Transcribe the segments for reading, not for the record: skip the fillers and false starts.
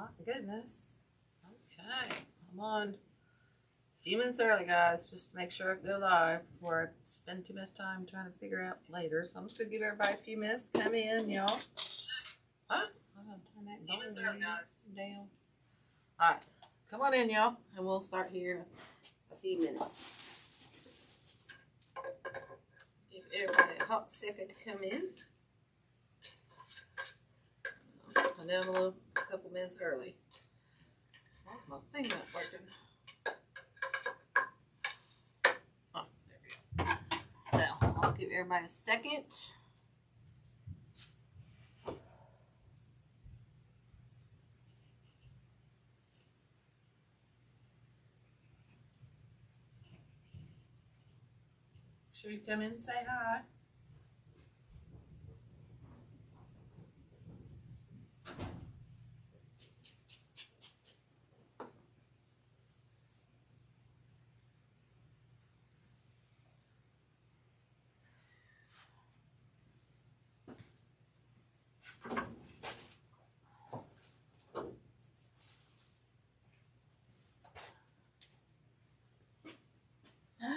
My goodness. Okay, I'm on a few minutes early, guys, just to make sure I go live before I spend too much time trying to figure out later. So I'm just going to give everybody a few minutes to come in, y'all. Huh? I'm going to turn that minutes early, guys. Down. All right, come on in, y'all, and we'll start here in a few minutes. Give everybody a hot second to come in. I know I'm a couple minutes early. My thing not working. Oh, there we go. So, let's give everybody a second. Should we come in and say hi?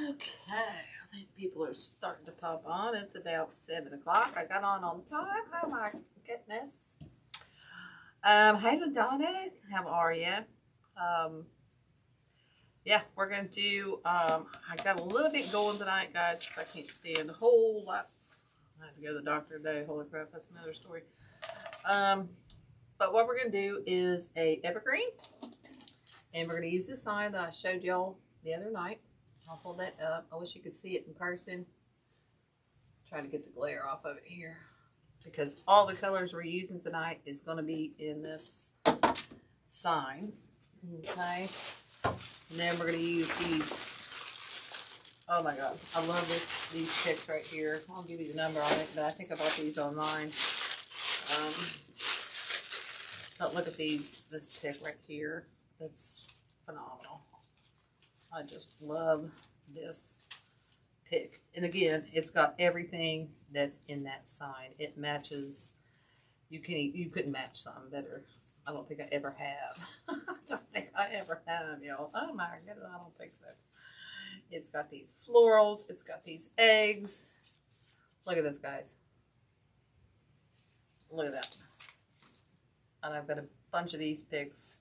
Okay, I think people are starting to pop on. It's about 7 o'clock. I got on time. Oh my goodness. Hey LaDonna, how are you? Yeah, we're gonna do. I got a little bit going tonight, guys. I can't stand a whole lot. I had to go to the doctor today. Holy crap, that's another story. But what we're gonna do is a evergreen, and we're gonna use this sign that I showed y'all the other night. I'll pull that up. I wish you could see it in person. Try to get the glare off of it here, because all the colors we're using tonight is going to be in this sign. Okay. And then we're going to use these. Oh my God. I love these picks right here. I'll give you the number on it, but I think I bought these online. But look at this pick right here. It's phenomenal. I just love this pick. And again, it's got everything that's in that sign. It matches. You couldn't match something better. I don't think I ever have. I don't think I ever have, y'all. Oh my goodness, I don't think so. It's got these florals. It's got these eggs. Look at this, guys. Look at that. And I've got a bunch of these picks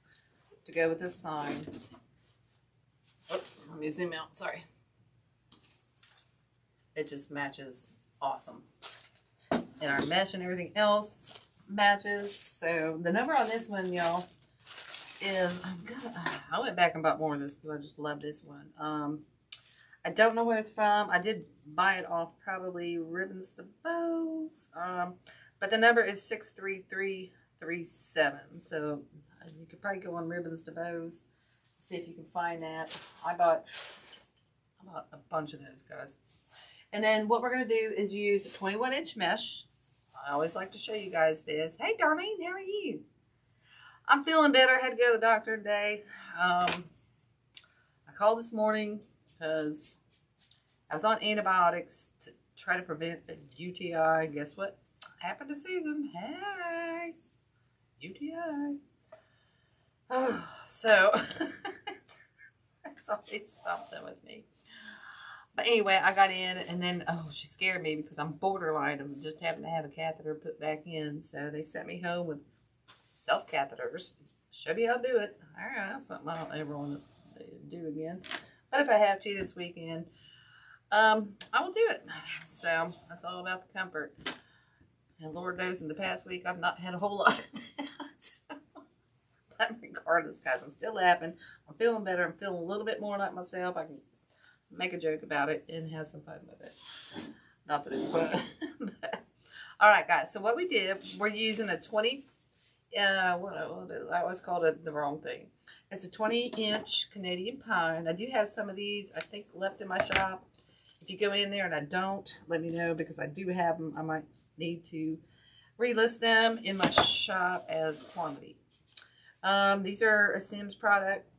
to go with this sign. Oh, let me zoom out, sorry. It just matches awesome. And our mesh and everything else matches. So the number on this one, y'all, is, I went back and bought more of this because I just love this one. I don't know where it's from. I did buy it off probably Ribbons to Bows. But the number is 63337. So you could probably go on Ribbons to Bows. See if you can find that. I bought a bunch of those, guys. And then what we're going to do is use a 21-inch mesh. I always like to show you guys this. Hey, Darlene, how are you? I'm feeling better. I had to go to the doctor today. I called this morning because I was on antibiotics to try to prevent the UTI. Guess what happened to Susan? Hey, UTI. Oh, so it's always something with me. But anyway, I got in, and then, oh, she scared me because I'm borderline of just having to have a catheter put back in. So they sent me home with self-catheters. Show me how to do it. All right, that's something I don't ever want to do again. But if I have to this weekend, I will do it. So that's all about the comfort. And Lord knows in the past week, I've not had a whole lot of that. But regardless, guys, I'm still laughing. I'm feeling better. I'm feeling a little bit more like myself. I can make a joke about it and have some fun with it. Not that it's fun. All right, guys. So what we did, we're using a 20. I always called it the wrong thing. It's a 20-inch Canadian pine. I do have some of these, I think, left in my shop. If you go in there and I don't, let me know, because I do have them. I might need to relist them in my shop as quantity. These are a Sims product.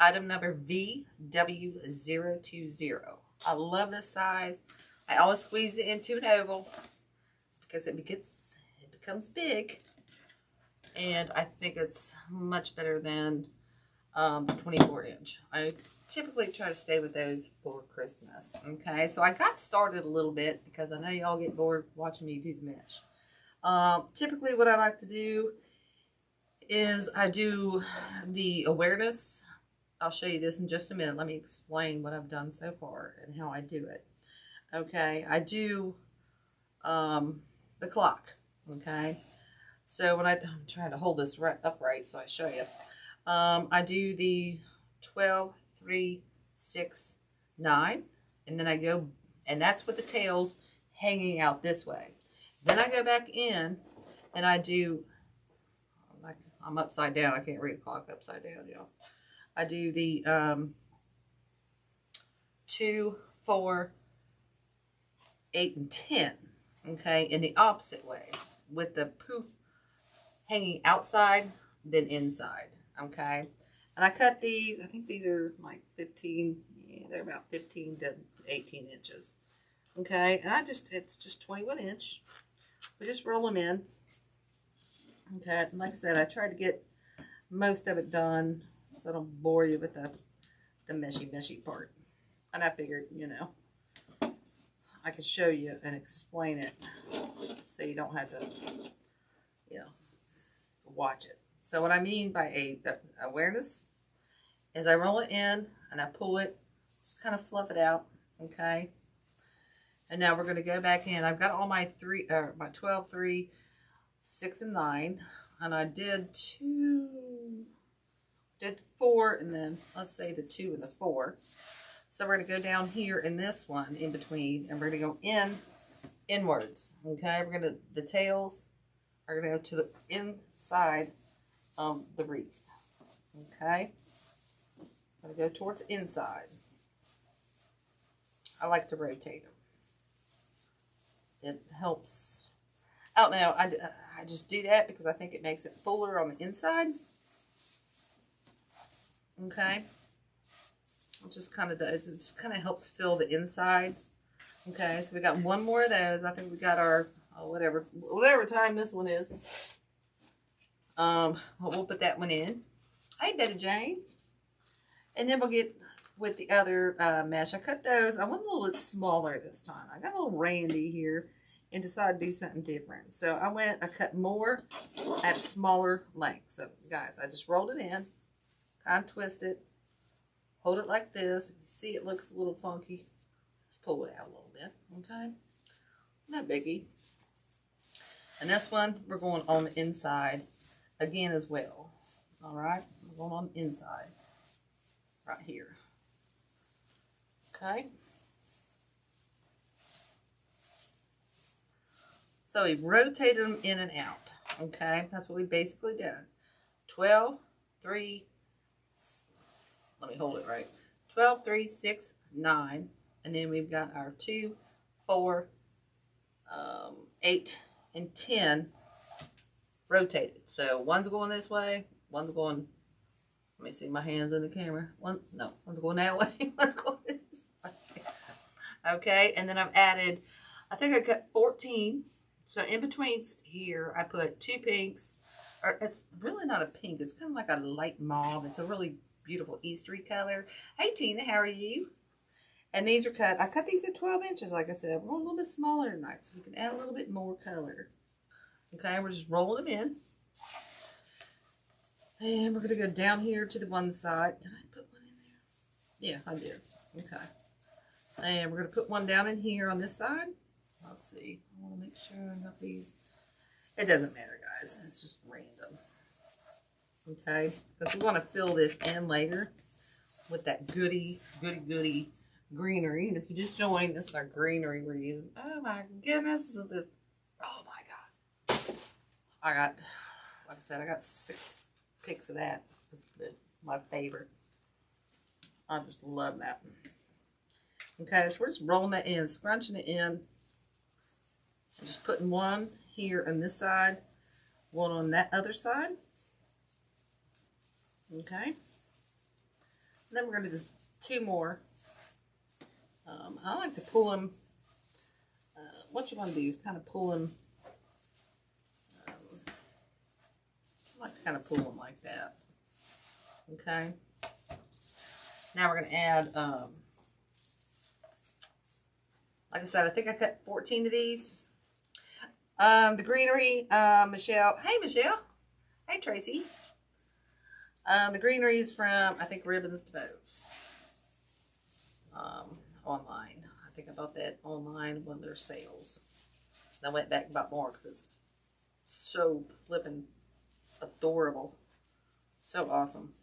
Item number VW020. I love this size. I always squeeze it into an oval because it becomes big. and I think it's much better than the 24-inch. I typically try to stay with those for Christmas. Okay, so I got started a little bit because I know y'all get bored watching me do the mesh. Typically what I like to do is I do the awareness. I'll show you this in just a minute. Let me explain what I've done so far and how I do it. Okay, I do the clock. Okay, so when I'm trying to hold this right upright so I show you. I do the 12, 3, 6, 9, and then I go, and that's with the tails hanging out this way. Then I go back in and I do, like, I'm upside down. I can't read a clock upside down, y'all. I do the 2, 4, 8, and 10, okay, in the opposite way, with the poof hanging outside, then inside. Okay, and I cut these, I think these are like 15, yeah, they're about 15 to 18 inches. Okay, and it's just 21-inch. We just roll them in. Okay, and like I said, I tried to get most of it done so I don't bore you with the meshy part. And I figured, you know, I could show you and explain it so you don't have to, you know, watch it. So what I mean by the awareness is I roll it in and I pull it, just kind of fluff it out, okay? And now we're going to go back in. I've got all my 12, 3, 6, and 9, and I did 4, and then let's say the 2 and the 4. So we're going to go down here in this one in between, and we're going to go inwards, okay? The tails are going to go to the inside of the wreath, okay? I'm going to go towards the inside. I like to rotate them. It helps. I don't know, I just do that because I think it makes it fuller on the inside. Okay? It just kind of does. It just kind of helps fill the inside. Okay, so we got one more of those. I think we got our, whatever time this one is. We'll put that one in. Hey, Betty Jane. And then we'll get with the other mesh. I cut those. I went a little bit smaller this time. I got a little randy here and decided to do something different. So I cut more at smaller lengths. So guys, I just rolled it in, kind of twist it, hold it like this. If you see it looks a little funky, just pull it out a little bit, okay? No biggie. And this one, we're going on the inside again as well. All right, we're going on the inside right here. Okay. So we've rotated them in and out. Okay, that's what we basically done. 12, 3, let me hold it right. 12, 3, 6, 9. And then we've got our 2, 4, 8, and 10 rotated. So one's going this way, one's going, let me see my hands in the camera. One's going that way, one's going this way. Okay, and then I've added, I think I cut 14. So in between here, I put 2 pinks, or it's really not a pink. It's kind of like a light mauve. It's a really beautiful Eastery color. Hey, Tina, how are you? And these are cut. I cut these at 12 inches, like I said. We're a little bit smaller tonight, so we can add a little bit more color. Okay, we're just rolling them in. And we're going to go down here to the one side. Did I put one in there? Yeah, I did. Okay. And we're going to put one down in here on this side. Let's see. I want to make sure I got these. It doesn't matter, guys. It's just random. Okay. But we want to fill this in later with that goody greenery. And if you just joined, this is our greenery we're using. Oh my goodness. This. Oh my God. I got, like I said, I got 6 picks of that. It's my favorite. I just love that. Okay, so we're just rolling that in, scrunching it in. I'm just putting one here on this side, one on that other side. Okay. And then we're going to do 2 more. I like to pull them. What you want to do is kind of pull them. kind of pull them like that. Okay. Now we're going to add, like I said, I think I cut 14 of these. The greenery, Michelle. Hey, Michelle. Hey, Tracy. The greenery is from, I think, Ribbons to Bows. Online. I think I bought that online when there's sales. And I went back and bought more because it's so flippin' adorable. So awesome.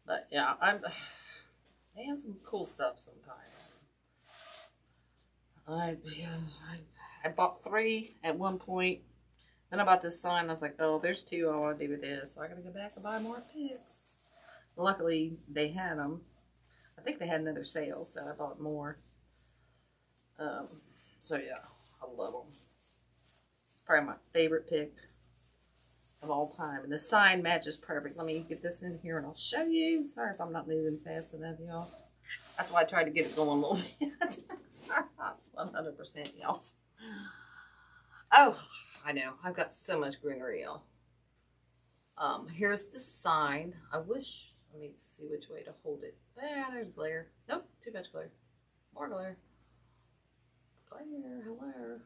But yeah, they have some cool stuff sometimes. I bought 3 at one point. Then I bought this sign. I was like, oh, there's 2 I want to do with this. So I got to go back and buy more picks. Luckily, they had them. I think they had another sale, so I bought more. So yeah, I love them. It's probably my favorite pick of all time. And the sign matches perfect. Let me get this in here and I'll show you. Sorry if I'm not moving fast enough, y'all. That's why I tried to get it going a little bit. 100%, y'all. Oh, I know. I've got so much greenery, y'all. Here's the sign. I wish, let me see which way to hold it. Yeah, there's glare. Nope, too much glare. More glare. Glare, hello.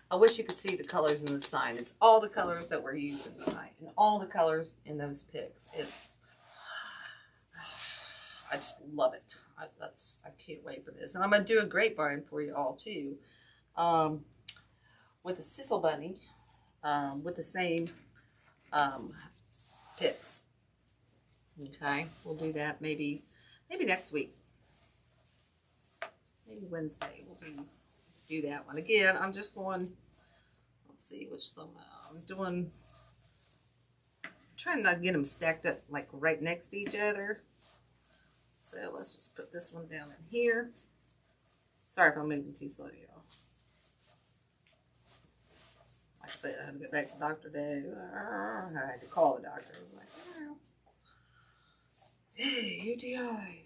I wish you could see the colors in the sign. It's all the colors that we're using tonight. And all the colors in those picks. It's, I just love it. I can't wait for this. And I'm going to do a grapevine for you all too. With the Sisal bunny. With the same picks. Okay. We'll do that maybe next week. Maybe Wednesday we'll do that one. Again, I'm just going, let's see which one I'm doing. I'm trying not to get them stacked up like right next to each other. So let's just put this one down in here. Sorry if I'm moving too slow, y'all. Like I said, I had to get back to Dr. Day. I had to call the doctor. I was like, oh. Hey, UTI.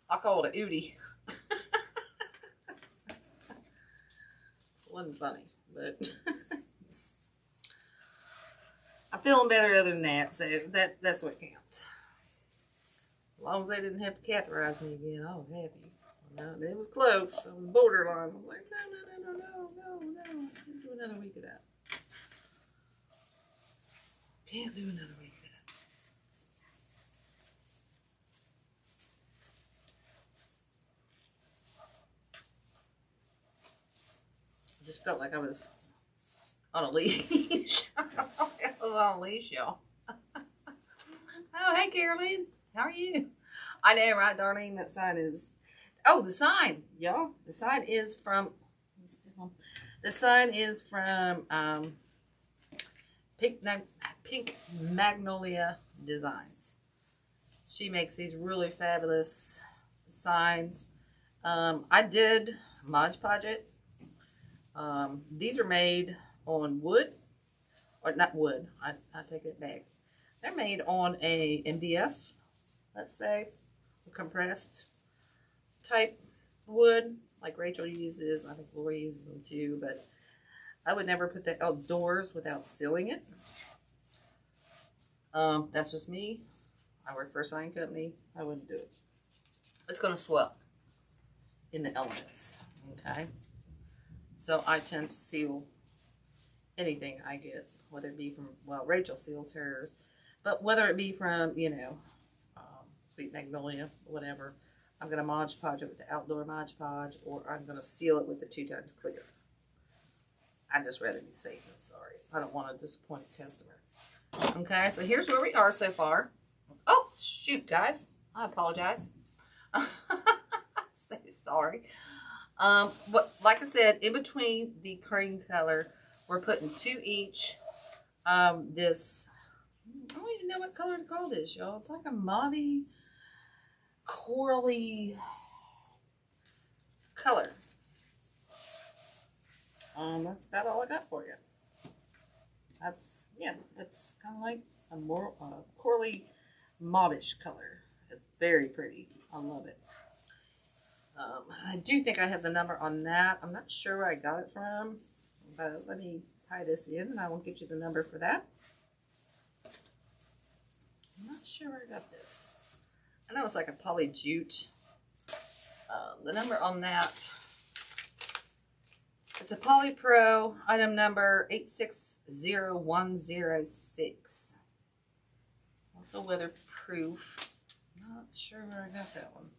I called it Udi. Wasn't funny, but I'm feeling better other than that, so that's what counts. As long as they didn't have to catheterize me again, I was happy. No, it was close. It was borderline. I was like, no. Can't do another week of that. Can't do another week of that. I just felt like I was on a leash. I was on a leash, y'all. Oh, hey, Caroline. How are you? I know, right, Darlene? That sign is... Oh, the sign, y'all. The sign is from... The sign is from Pink Magnolia Designs. She makes these really fabulous signs. I did Mod Podge it. These are made on wood, or not wood, I take it back. They're made on a MDF, let's say, a compressed type wood, like Rachel uses. I think Lori uses them too, but I would never put that outdoors without sealing it. That's just me. I work for a sign company. I wouldn't do it. It's going to swell in the elements, okay? So I tend to seal anything I get, whether it be from, well, Rachel seals hers, but whether it be from, you know, Sweet Magnolia, whatever, I'm going to Mod Podge it with the outdoor Mod Podge, or I'm going to seal it with the 2x clear. I'd just rather be safe than sorry. I don't want to disappoint a customer. Okay, so here's where we are so far. Oh, shoot, guys. I apologize. So sorry. But like I said, in between the cream color, we're putting 2 each. This, I don't even know what color to call this, y'all. It's like a mauve, corally color. That's about all I got for you. That's, yeah, that's kind of like a more corally mauvish color. It's very pretty. I love it. I do think I have the number on that. I'm not sure where I got it from, but let me tie this in and I will get you the number for that. sure where I got this. I know it's like a poly jute. The number on that, it's a Poly Pro item number 860106. That's a weatherproof. Not sure where I got that one.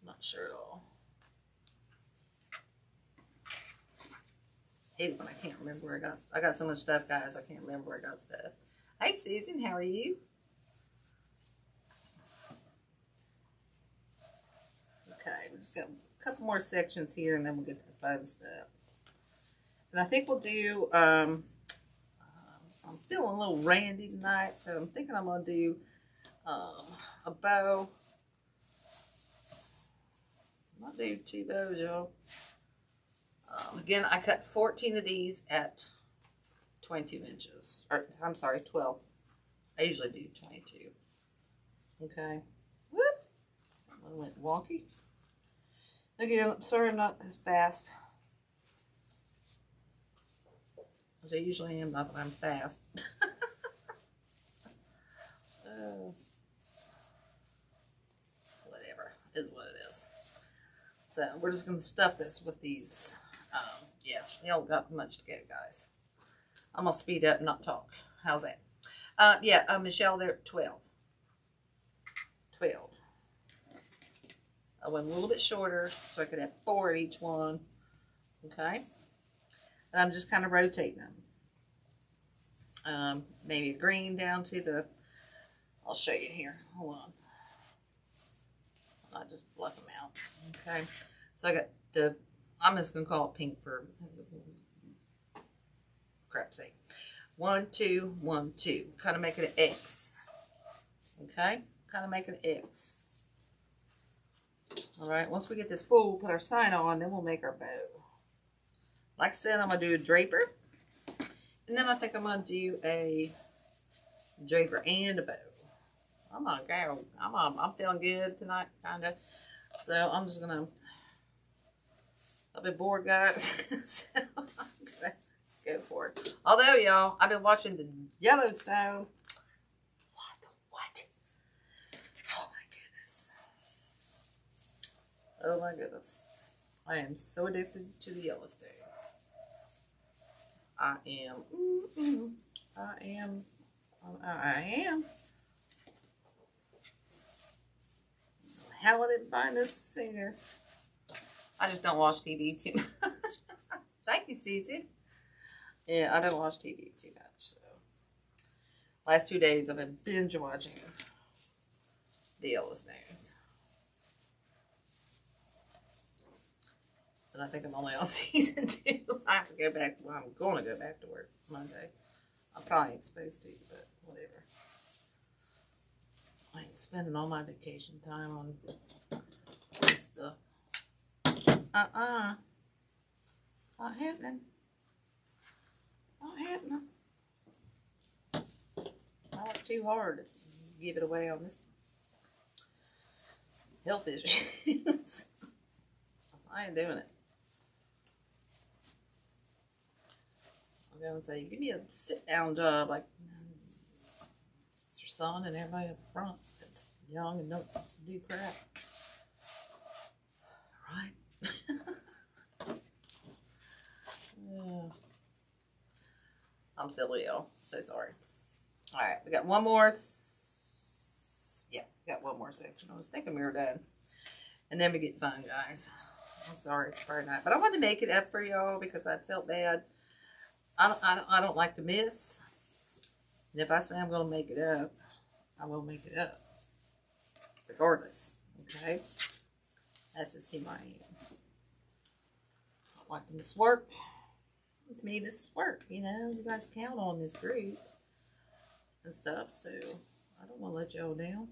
Not sure at all. Hate it when I can't remember where I got so much stuff, guys. I can't remember where I got stuff. Hey, Susan, how are you? Okay, we just got a couple more sections here, and then we'll get to the fun stuff. And I think we'll do. I'm feeling a little randy tonight, so I'm thinking I'm gonna do a bow. I'll do 2 bows, y'all. Again, I cut 14 of these at 22 inches. Or, I'm sorry, 12. I usually do 22. Okay. Whoop. That one went wonky. Again, I'm sorry I'm not as fast as I usually am. Not that I'm fast. Whatever. Is what it is. So, we're just going to stuff this with these. Yeah, we don't got much to go, guys. I'm going to speed up and not talk. How's that? Yeah, Michelle, they're 12. 12. I went a little bit shorter so I could have 4 at each one. Okay? And I'm just kind of rotating them. Maybe a green down to the, I'll show you here. Hold on. I'll just fluff them out. Okay? So I got the, I'm just going to call it pink for crap's sake. 1, 2, 1, 2. Kind of make it an X. Okay? Kind of make it an X. Alright, once we get this full, we'll put our sign on, then we'll make our bow. Like I said, I'm going to do a draper. And then I think I'm going to do a draper and a bow. I'm going to go. I'm feeling good tonight, kind of. So I'm just going to, I've been bored, guys. So I'm going to go for it. Although, y'all, I've been watching the Yellowstone. What? Oh, my goodness. Oh, my goodness. I am so addicted to the Yellowstone. I am. How I didn't find this sooner. I just don't watch TV too much. Thank you, Susan. Yeah, I don't watch TV too much. So, last 2 days I've been binge watching the Yellowstone. And I think I'm only on season 2. I have to go back. Well, I'm going to go back to work Monday. I'm probably ain't supposed to, but whatever. I ain't spending all my vacation time on this stuff. Not happening. Not happening. I work too hard to give it away on this health issues. I ain't doing it. I'm going to say, give me a sit-down job like your son and everybody up front that's young and don't do crap. Right? I'm silly, y'all. So sorry. Alright, we got one more. Yeah, we got one more section. I was thinking we were done. And then we get fun, guys. I'm sorry it's Friday night. But I wanted to make it up for y'all because I felt bad. I don't like to miss. And if I say I'm going to make it up, I will make it up. Regardless. Okay? That's just who I am. I don't like to miss work. To me, this is work. You know, you guys count on this group and stuff. So, I don't want to let y'all down.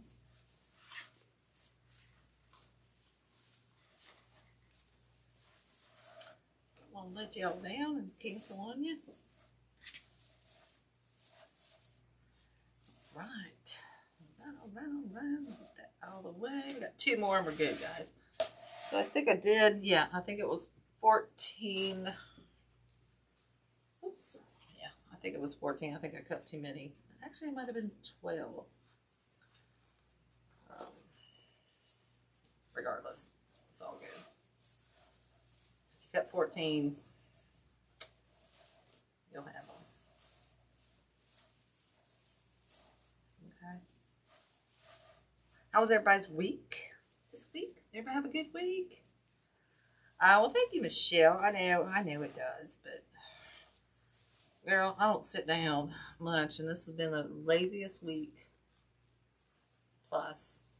I don't want to let y'all down and cancel on you. Right. Alright. Get that out of the way. We got 2 more and we're good, guys. So I think I did, yeah, I think it was 14. Oops. Yeah, I think it was 14. I think I cut too many Actually, it might have been 12. Regardless, it's all good. If you got 14, you'll have them. Okay. How was everybody's week this week? Everybody have a good week? Well, thank you, Michelle. I know it does, but girl, I don't sit down much, and this has been the laziest week. Plus,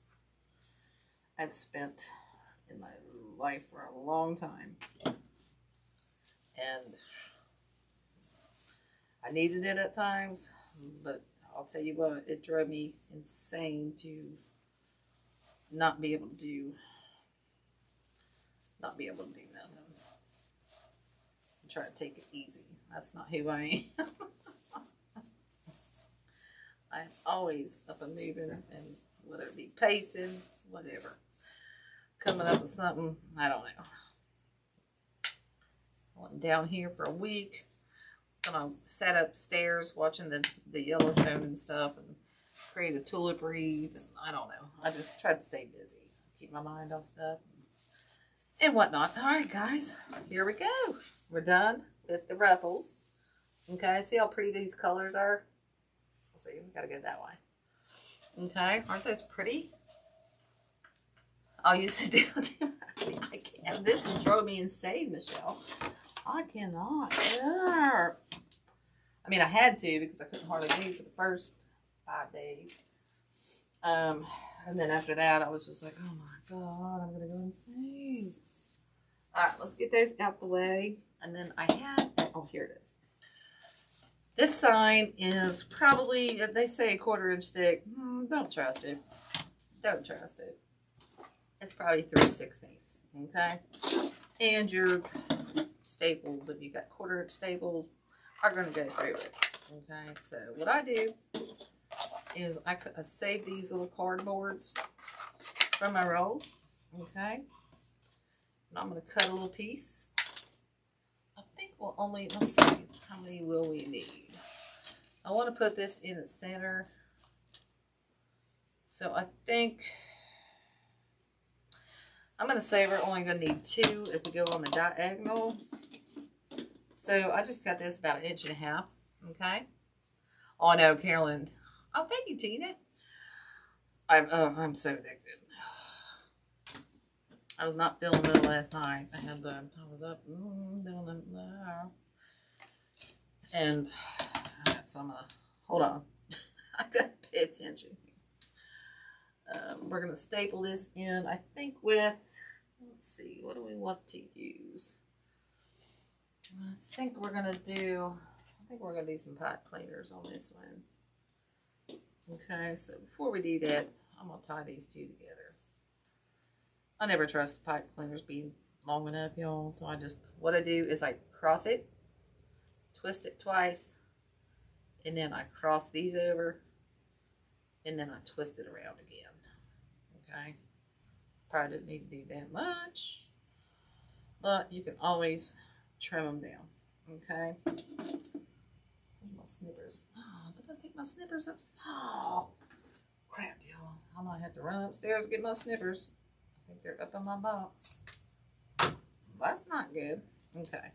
I've spent in my life for a long time, and I needed it at times, but I'll tell you what, it drove me insane to not be able to do nothing. And try to take it easy. That's not who I am. I'm always up and moving, and whether it be pacing, whatever. Coming up with something, I don't know. I went down here for a week. Gonna sat upstairs watching the Yellowstone and stuff, and create a tulip wreath, and I don't know. I just tried to stay busy, keep my mind off stuff and whatnot. All right, guys, here we go. We're done with the ruffles. Okay, see how pretty these colors are? Let's see, we gotta go that way. Okay, aren't those pretty? Oh, you sit down. I can't. This is driving me insane, Michelle. I cannot. I mean, I had to because I couldn't hardly do for the first 5 days. And then after that, I was just like, oh my God, I'm going to go insane. All right, let's get those out the way. And then I had, oh, here it is. This sign is probably, they say, 1/4 inch thick. Don't trust it. Don't trust it. It's probably 3/16, okay? And your staples, if you got 1/4 inch staples, are going to go through it, okay? So what I do is I save these little cardboards from my rolls, okay? And I'm going to cut a little piece. I think we'll only, let's see, how many will we need? I want to put this in the center. So I think I'm going to say we're only going to need 2 if we go on the diagonal. So I just cut this about 1.5 inches, okay? Oh no, Carolyn. Oh, thank you, Tina. I'm so addicted. I was not feeling well last night. I was up doing them, and so I'm gonna hold on. I gotta pay attention. We're gonna staple this in. I think with, let's see, what do we want to use? I think we're gonna do some pipe cleaners on this one. Okay, so before we do that, I'm gonna tie these 2 together. I never trust the pipe cleaners being long enough, y'all. So what I do is I cross it, twist it twice, and then I cross these over, and then I twist it around again. Okay, probably didn't need to do that much, but you can always trim them down. Okay. My snippers. Oh, did I take my snippers upstairs? Oh, crap, y'all. I might have to run upstairs to get my snippers. I think they're up in my box. That's not good. Okay.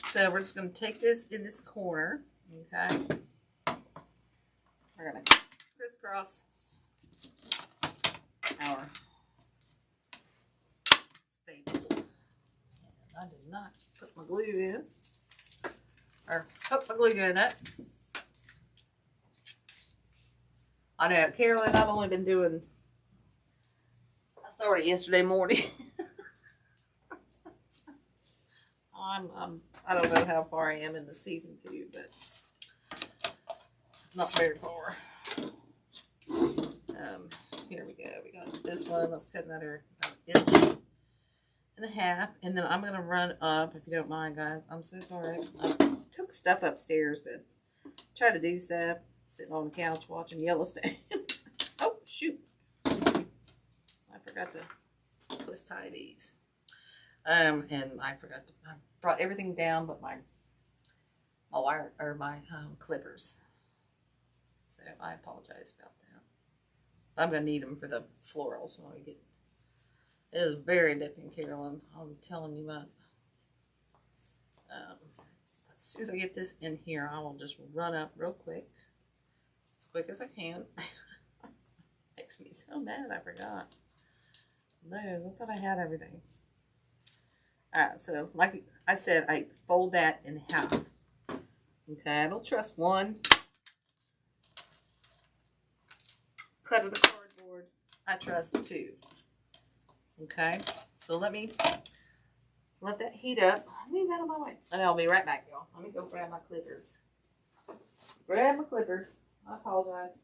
So we're just going to take this in this corner. Okay. We're going to crisscross our staples. And I did not put my glue in. Or put my glue gun up. I know, Carolyn, I've only been doing, I started yesterday morning. I don't know how far I am in the season 2, but not very far. Here we go. We got this one. Let's cut another 1.5 inches. And then I'm going to run up, if you don't mind, guys. I'm so sorry. I took stuff upstairs to try to do stuff. Sitting on the couch watching Yellowstone. Oh, shoot. I forgot to twist tie these. And I brought everything down but my wire, or my clippers. So I apologize about that. I'm going to need them for the florals when we get. It is very addicting, Carolyn. I'm telling you what. As soon as I get this in here, I will just run up real quick. As quick as I can. Makes me so mad I forgot. No, I thought I had everything. Alright, so like I said, I fold that in half. Okay, I don't trust one cut of the cardboard. I trust two. Okay, so let me let that heat up. Move out of my way. And I'll be right back, y'all. Let me go grab my clippers. Grab my clippers. I apologize.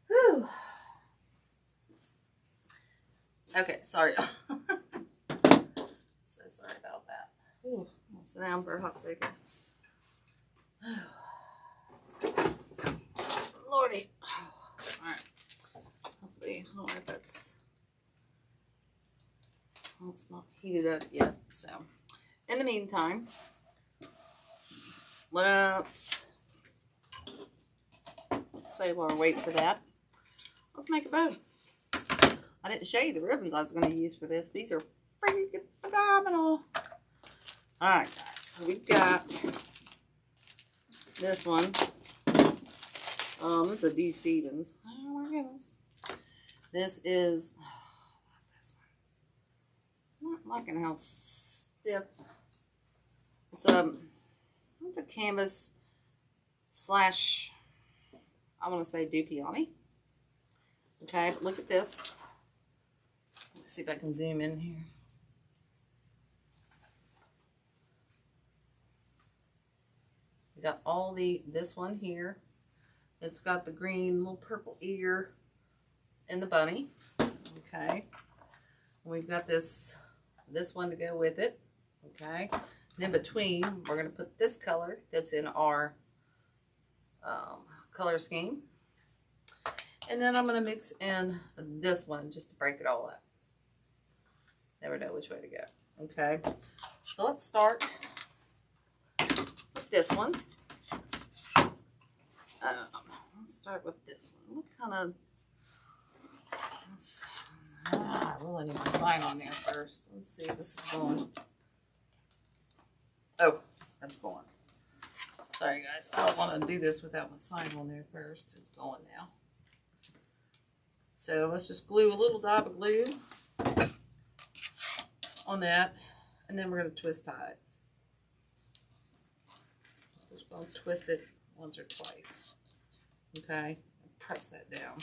Whew. Okay, sorry. So sorry about that. Ooh, I'll sit down for a hot second. Lordy. Alright. Hopefully, I don't know if that's. Well, it's not heated up yet. So, in the meantime, let's say while we're waiting for that, let's make a bow. I didn't show you the ribbons I was going to use for this. These are freaking phenomenal. Alright, guys. So we've got this one. This is a D. Stevens. Oh my goodness. This is this one. I'm not liking how stiff. It's a canvas slash, I want to say Dupioni. Okay, but look at this. Let's see if I can zoom in here. We got all this one here. It's got the green little purple ear and the bunny. Okay. We've got this one to go with it. Okay. And in between, we're going to put this color that's in our color scheme. And then I'm going to mix in this one just to break it all up. Never know which way to go. Okay. So let's start with this one. Let's start with this one. What kind of... I really need to sign on there first. Let's see if this is going. Oh, that's going. Sorry, guys. I don't want to do this without my sign on there first. It's going now. So let's just glue a little dab of glue on that, and then we're going to twist tie it. Just going to twist it once or twice. Okay, press that down.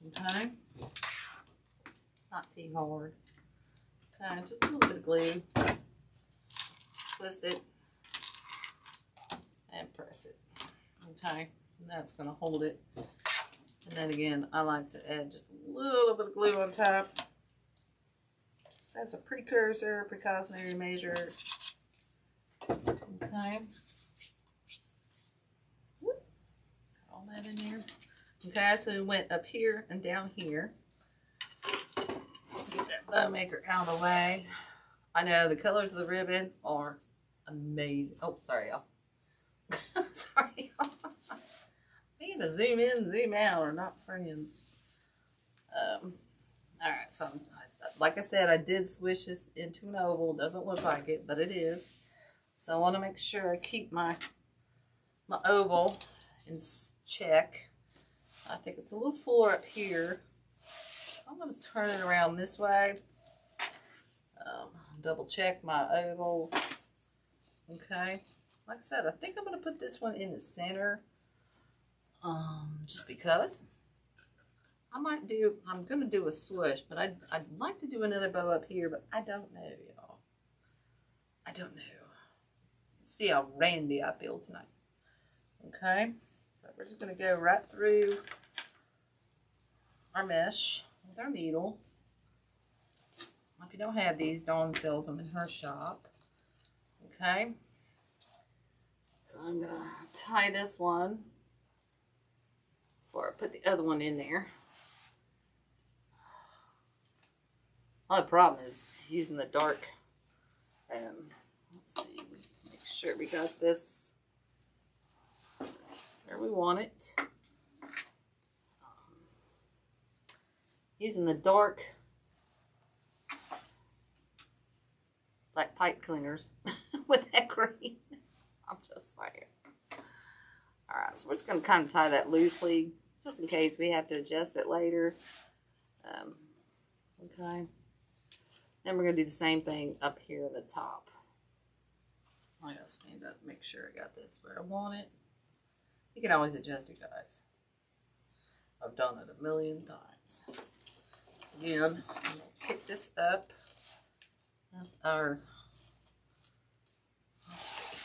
Okay, it's not too hard. Okay, just a little bit of glue. Twist it and press it. Okay, and that's going to hold it. And then again, I like to add just a little bit of glue on top. Just as a precursor, precautionary measure. Okay. Whoop. Got all that in there. Okay, so we went up here and down here. Get that bow maker out of the way. I know the colors of the ribbon are amazing. Oh, sorry, y'all. Sorry, y'all. Me and the zoom in, zoom out are not friends. Alright, so like I said, I did switch this into an oval. Doesn't look like it, but it is. So I want to make sure I keep my oval in check. I think it's a little fuller up here. So I'm going to turn it around this way. Double check my oval. Okay. Like I said, I think I'm going to put this one in the center. Just because. I'm going to do a swoosh, but I'd like to do another bow up here, but I don't know, y'all. I don't know. See how randy I feel tonight. Okay, so we're just going to go right through our mesh with our needle. If you don't have these, Dawn sells them in her shop. Okay, so I'm going to tie this one before I put the other one in there. Well, the problem is using the dark. Let's see, make sure we got this where we want it. Using the dark black pipe cleaners with that green. I'm just saying. Alright, so we're just going to kind of tie that loosely, just in case we have to adjust it later. Okay. Then we're going to do the same thing up here at the top. I gotta stand up and make sure I got this where I want it. You can always adjust it, guys. I've done it a million times. Again, I'm going to pick this up. That's our, let's see.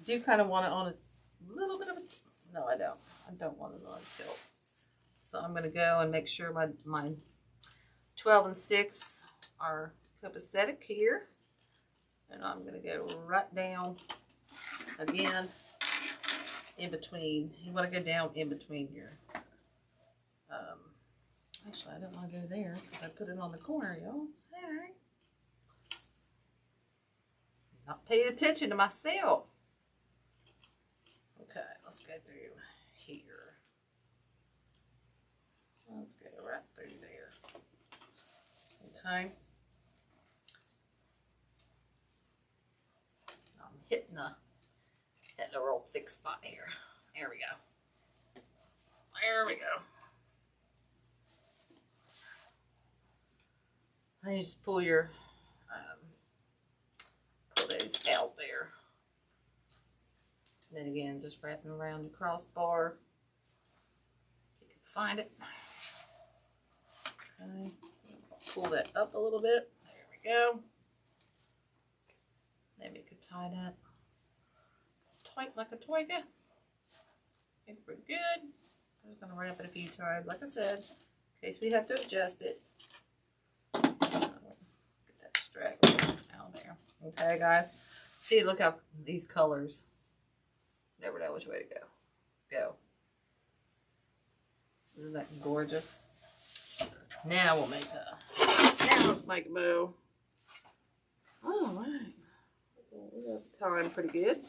I do kind of want it on a little bit of a, no I don't. I don't want it on a tilt. So I'm going to go and make sure my 12 and 6 are copacetic here. And I'm going to go right down again in between. You want to go down in between here. Actually, I don't want to go there because I put it on the corner, y'all. Alright. Not paying attention to myself. Okay, let's go through here. Let's go right through there. Okay. I'm hitting a real thick spot here. There we go. There we go. Then you just pull your pull those out there. And then again, just wrapping around your crossbar. If you can find it. Okay. Pull that up a little bit. There we go. Maybe you could tie that tight like a twig. I think we're good. I'm just going to wrap it a few times, like I said, in case we have to adjust it. Get that straggler out there. Okay, guys. See, look how these colors. Never know which way to go. Go. Isn't that gorgeous? Now we'll make a. Now let's make a bow. All right. We got time pretty good.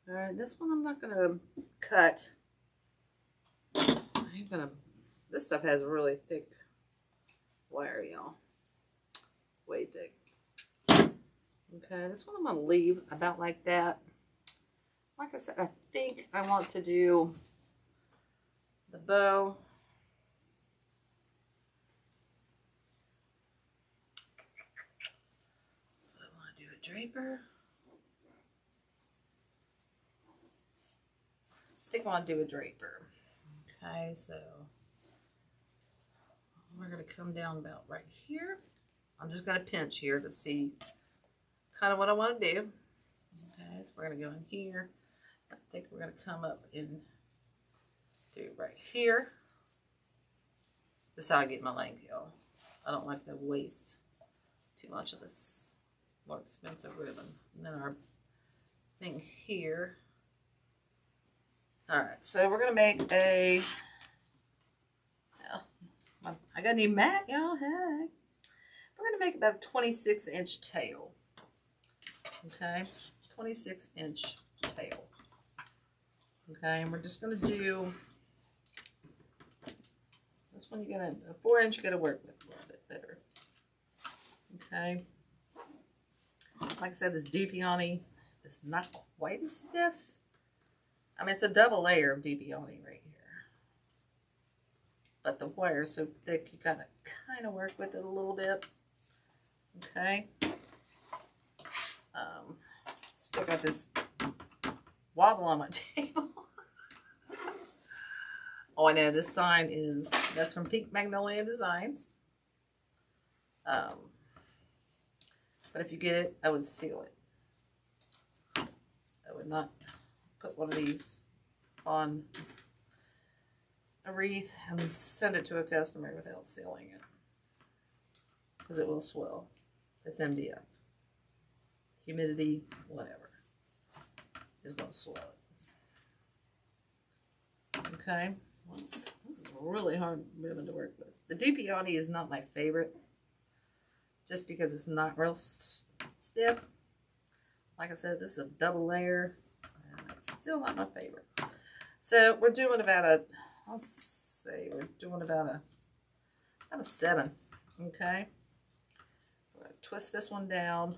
All right, this one I'm not gonna cut. I'm gonna. This stuff has really thick wire, y'all. Way thick. Okay, this one I'm gonna leave about like that. Like I said, I think I want to do the bow. Do I want to do a draper? I think I want to do a draper. Okay, so we're going to come down about right here. I'm just going to pinch here to see kind of what I want to do. Okay, so we're going to go in here. I think we're going to come up in through right here. This is how I get my length, y'all. I don't like to waste too much of this more expensive ribbon. And then our thing here. Alright, so we're going to make a, well, I got a new mat, y'all. Hey. We're going to make about a 26-inch tail. Okay, 26-inch tail. Okay, and we're just going to do, this one you're going to, a 4-inch you got to work with a little bit better. Okay. Like I said, this Dupioni is not quite as stiff. I mean, it's a double layer of Dupioni right here. But the wire is so thick, you got to kind of work with it a little bit. Okay. Still got this wobble on my table. Oh, I know this sign is, that's from Pink Magnolia Designs. But if you get it, I would seal it. I would not put one of these on a wreath and send it to a customer without sealing it, because it will swell. It's MDF. Humidity, whatever, is going to swell it. Okay, so this is a really hard ribbon to work with. The Dupioni is not my favorite, just because it's not real stiff. Like I said, this is a double layer, and it's still not my favorite. So we're doing about a, let's say we're doing about a 7. Okay, we're going to twist this one down,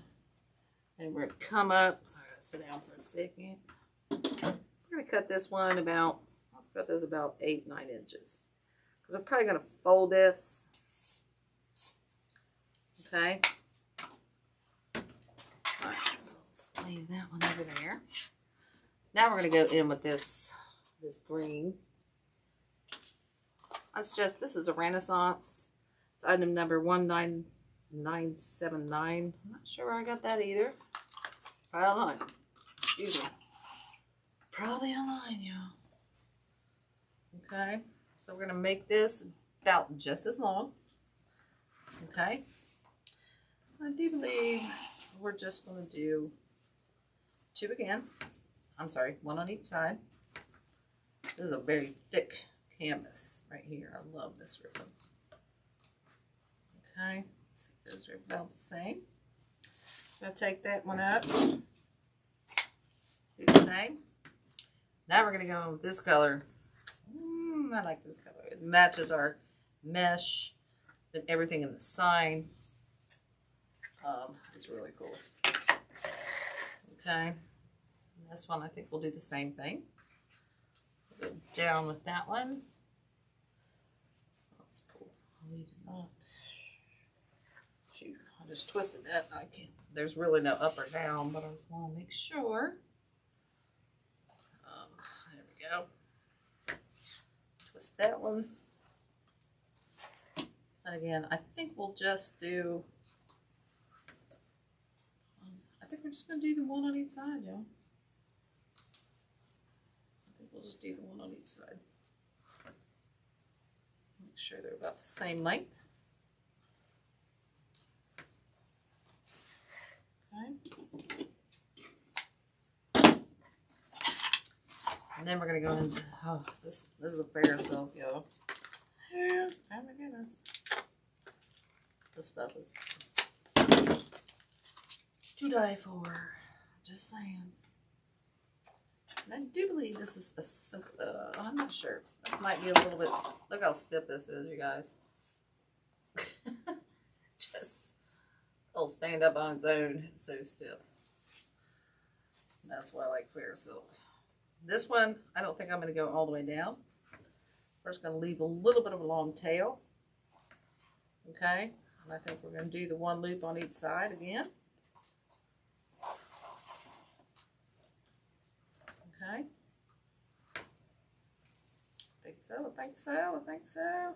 and we're going to come up. So I got to sit down for a second. We're going to cut this one about, let's cut this about 8-9 inches, because I'm probably going to fold this. Okay. All right, so let's leave that one over there. Now we're going to go in with this green. That's just, this is a Renaissance. It's item number 19979. I'm not sure where I got that either. Probably online. Excuse me. Probably online, y'all. Okay, so we're going to make this about just as long. Okay. I do believe we're just going to do 2 again. I'm sorry, 1 on each side. This is a very thick canvas right here. I love this ribbon. Okay, so those are about the same. I'm going to take that one up. Do the same. Now we're going to go with this color. I like this color. It matches our mesh and everything in the sign. It's really cool. Okay, and this one I think we'll do the same thing. We'll go down with that one. Let's pull. We did not. Shoot, I just twisted that. I can't. There's really no up or down, but I just want to make sure. There we go. Twist that one. And again, I think we'll just do. I think we're just going to do the 1 on each side, y'all. I think we'll just do the 1 on each side. Make sure they're about the same length. Okay. And then we're going to go into, oh, this is a fair silk, y'all. Yeah, oh my goodness. This stuff is to die for. Just saying. And I do believe this is a simple, I'm not sure. This might be a little bit, look how stiff this is, you guys. Just, it'll stand up on its own. It's so stiff. That's why I like fair silk. This one, I don't think I'm going to go all the way down. First, going to leave a little bit of a long tail. Okay. And I think we're going to do the 1 loop on each side again. Okay. I think so, I think so, I think so.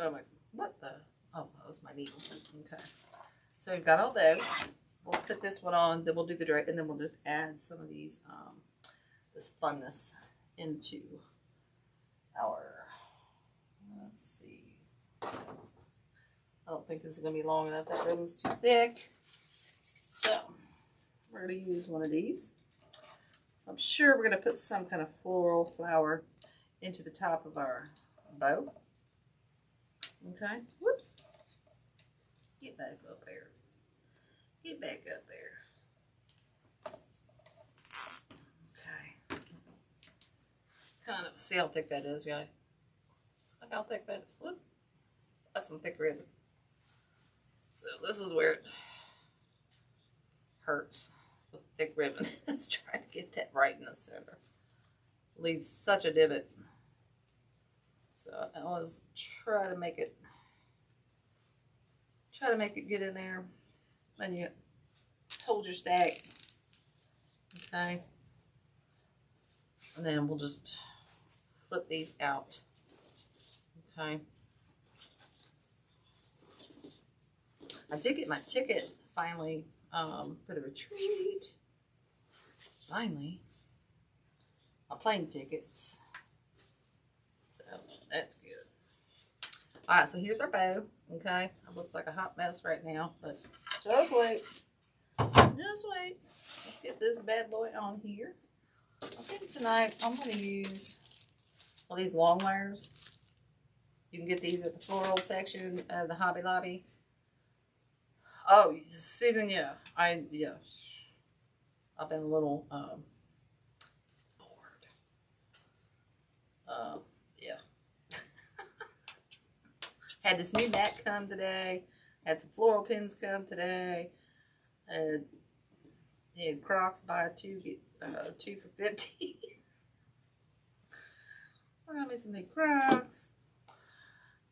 Oh my, what the? Oh, that was my needle. Okay. So we've got all those. We'll put this one on, then we'll do the direct, and then we'll just add some of these, this funness into our, let's see. I don't think this is going to be long enough. That ribbon's too thick. So we're going to use one of these. So I'm sure we're going to put some kind of floral flower into the top of our bow. Okay. Whoops. Get back up there. Get back up there. Okay. Kind of, see how thick that is, guys. Look how thick that is. Whoop. That's some thick ribbon. So this is where it hurts with thick ribbon. Let's try to get that right in the center. Leaves such a divot. So I always try to make it get in there. Then you hold your stack Okay. And then we'll just flip these out. Okay. I did get my ticket finally for the retreat. Finally. My plane tickets. So that's good. Alright, so here's our bow. Okay. It looks like a hot mess right now, but just wait. Just wait. Let's get this bad boy on here. I think tonight I'm going to use all these long wires. You can get these at the floral section of the Hobby Lobby. Oh, Susan, yeah. I've been a little bored. Yeah. Had this new mat come today. Had some floral pins come today. Had Crocs, buy two, get 2 for $50. I got me some new Crocs.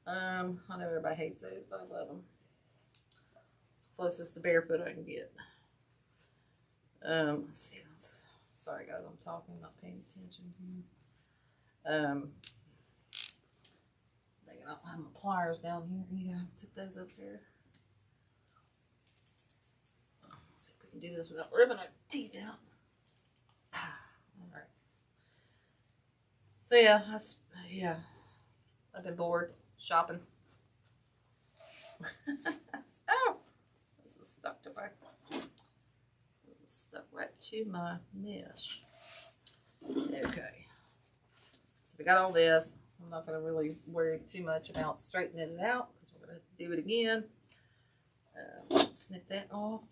I know everybody hates those, but I love them. It's the closest to barefoot I can get. Let's see. Sorry guys, I'm talking, not paying attention here. I don't have my pliers down here either. I took those upstairs. Let's see if we can do this without ripping our teeth out. Alright. So yeah, I've been bored shopping. Oh, this is stuck to my, stuck right to my mesh. Okay, so we got all this. I'm not going to really worry too much about straightening it out because we're going to do it again. Snip that off.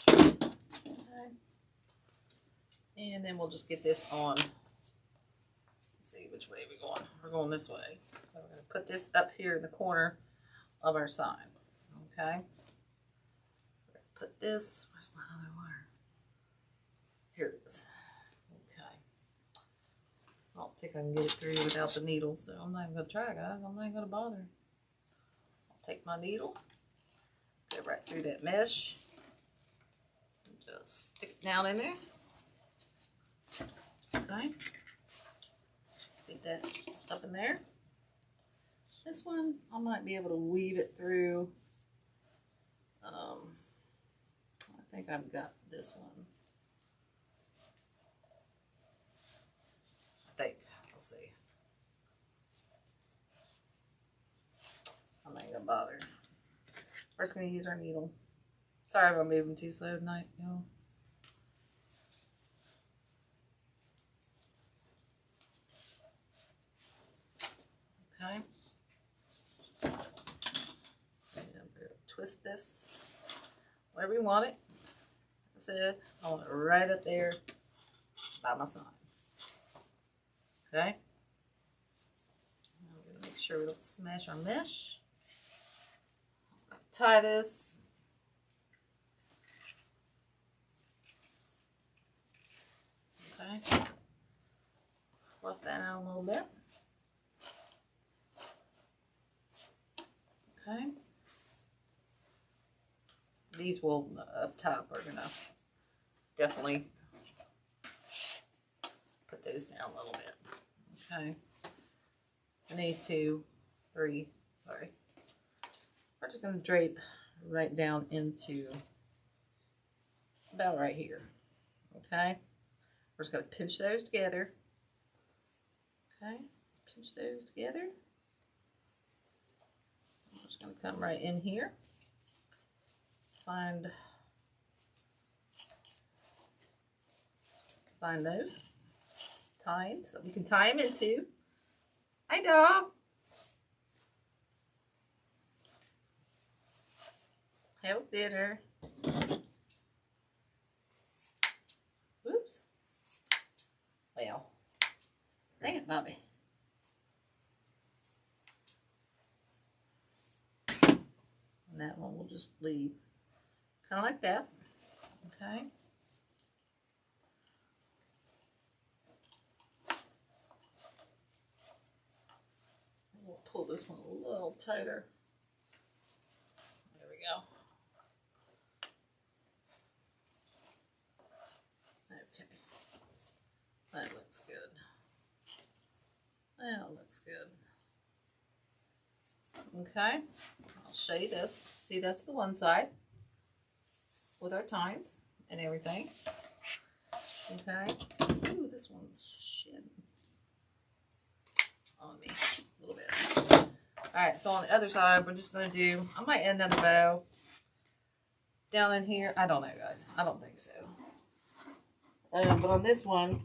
Okay. And then we'll just get this on. Let's see which way we're going. We're going this way. So we're going to put this up here in the corner of our sign. Okay. We're going to put this. Where's my other wire? Here it is. Okay. I don't think I can get it through without the needle, so I'm not even going to try, guys. I'm not even going to bother. I'll take my needle, go right through that mesh, and just stick it down in there. Okay. Get that up in there. This one, I might be able to weave it through. I think I've got this one. I think. Let's see. I'm not gonna bother. We're just gonna use our needle. Sorry if I'm moving too slow tonight, y'all. Okay. And I'm gonna twist this wherever you want it. Like I said, I want it right up there by my sign. Okay. Now we're gonna make sure we don't smash our mesh. Tie this. Okay. Fluff that out a little bit. Okay. These will, up top, are gonna definitely put those down a little bit. Okay. And these 2, 3, sorry. We're just gonna drape right down into about right here. Okay. We're just gonna pinch those together. Okay. Pinch those together. I'm just going to come right in here, find those ties that we can tie them into. Hi, dog. How's dinner? Whoops. Well, dang it, Bobby. That one we'll just leave kind of like that. Okay. We'll pull this one a little tighter. There we go. Well, it looks good. Okay, I'll show you this. See, that's the one side with our tines and everything. Okay. Ooh, this one's shit on me a little bit. Alright, so on the other side, we're just going to do, I might add another bow down in here. I don't know, guys. I don't think so. But on this one,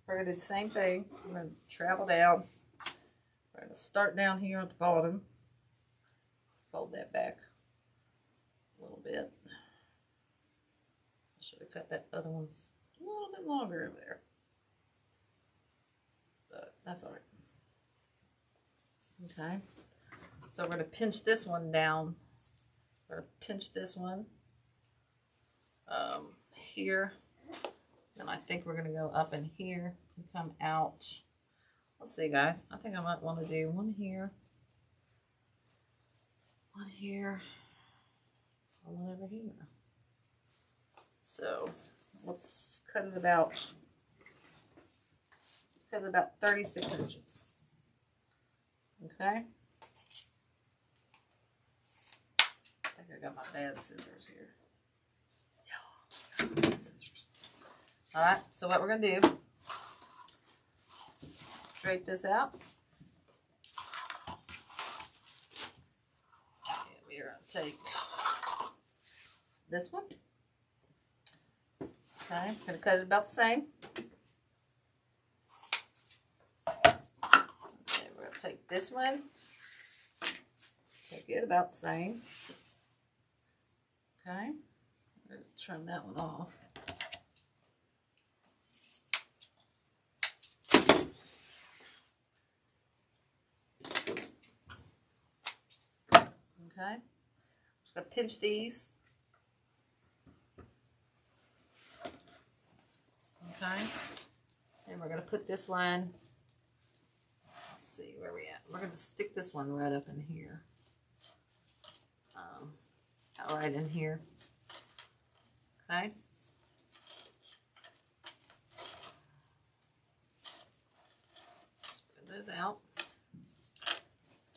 we're going to do the same thing. We're going to travel down. We're going to start down here at the bottom. Fold that back a little bit. I should have cut that other one's a little bit longer over there. But that's alright. Okay. So we're going to pinch this one down. We're going to pinch this one here. And I think we're going to go up in here and come out. Let's see, guys. I think I might want to do one here, and one over here. So let's cut it about 36 inches. Okay. I think I got my bad scissors here. Yeah, bad scissors. Alright, so what we're going to do, drape this out. And we're going to take this one. Okay, I'm going to cut it about the same. Okay, we're going to take this one. Take it about the same. Okay, we're going to trim that one off. Okay, just going to pinch these. Okay, and we're going to put this one, let's see where we at. We're going to stick this one right up in here. Right in here. Okay. Spread those out.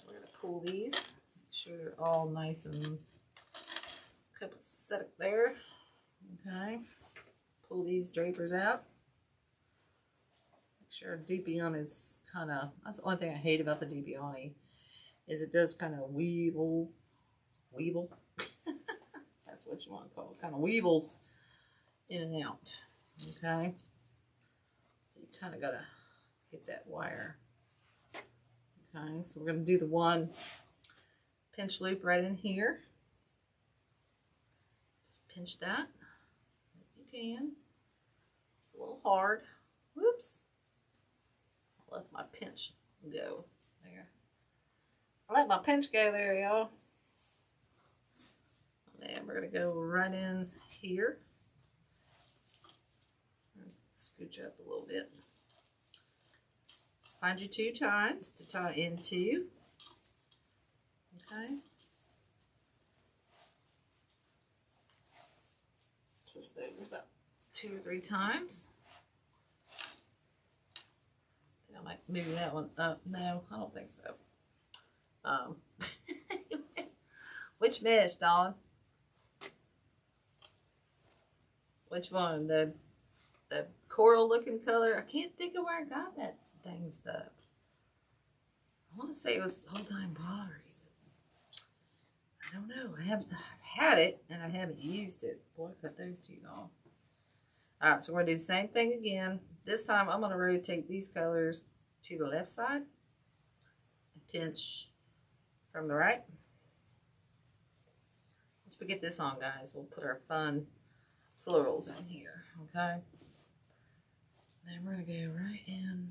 We're going to pull these. Make sure they're all nice and set up there. Okay. Pull these drapers out. Make sure Dupion is kind of, that's the only thing I hate about the Dupion is it does kind of weevil. That's what you want to call it. Kind of weevils in and out. Okay. So you kind of got to get that wire. Okay. So we're going to do the one pinch loop right in here. Just pinch that if you can. It's a little hard. Whoops. I let my pinch go there. I let my pinch go there, y'all. And we're going to go right in here. Scooch up a little bit. Find your 2 tines to tie into. Okay. Twist those about 2 or 3 times. I might move that one up. No, I don't think so. Which mesh, Dawn? Which one? The coral looking color? I can't think of where I got that thing stuff. I want to say it was Old Time Pottery. I don't know. I've had it and I haven't used it. Boy, I cut those 2 off. Alright, so we're going to do the same thing again. This time I'm going to rotate these colors to the left side and pinch from the right. Once we get this on, guys, we'll put our fun florals in here, okay? Then we're going to go right in.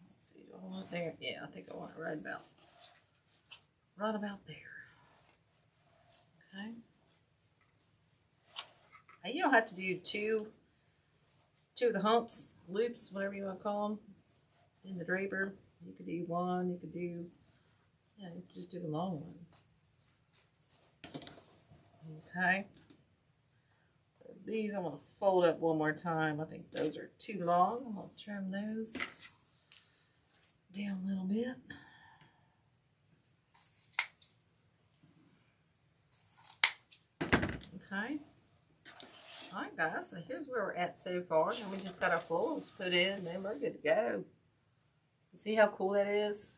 Let's see, do I want it there? Yeah, I think I want it right about there. Okay. Now you don't have to do two of the humps, loops, whatever you want to call them, in the draper. You could do one, you could do, yeah, you could just do the long one. Okay. So these I'm going to fold up one more time. I think those are too long. I'm going to trim those down a little bit. Okay. Alright guys, so here's where we're at so far. And we just got our florals put in, and then we're good to go. See how cool that is?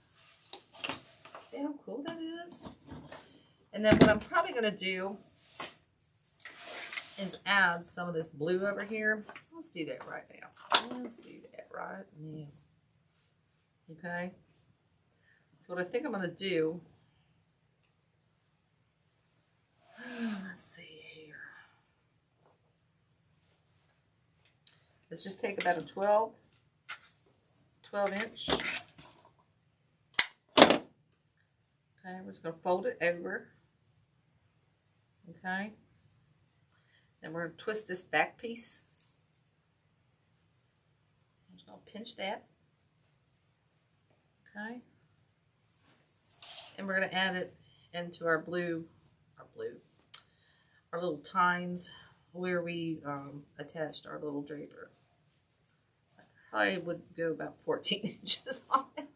See how cool that is? And then what I'm probably going to do is add some of this blue over here. Let's do that right now. Let's do that right now. Okay. So what I think I'm going to do, let's see here. Let's just take about a 12 inch. Okay, we're just going to fold it over. Okay. Then we're going to twist this back piece. I'm just going to pinch that. Okay. And we're going to add it into our our little tines where we attached our little draper. I would go about 14 inches on it.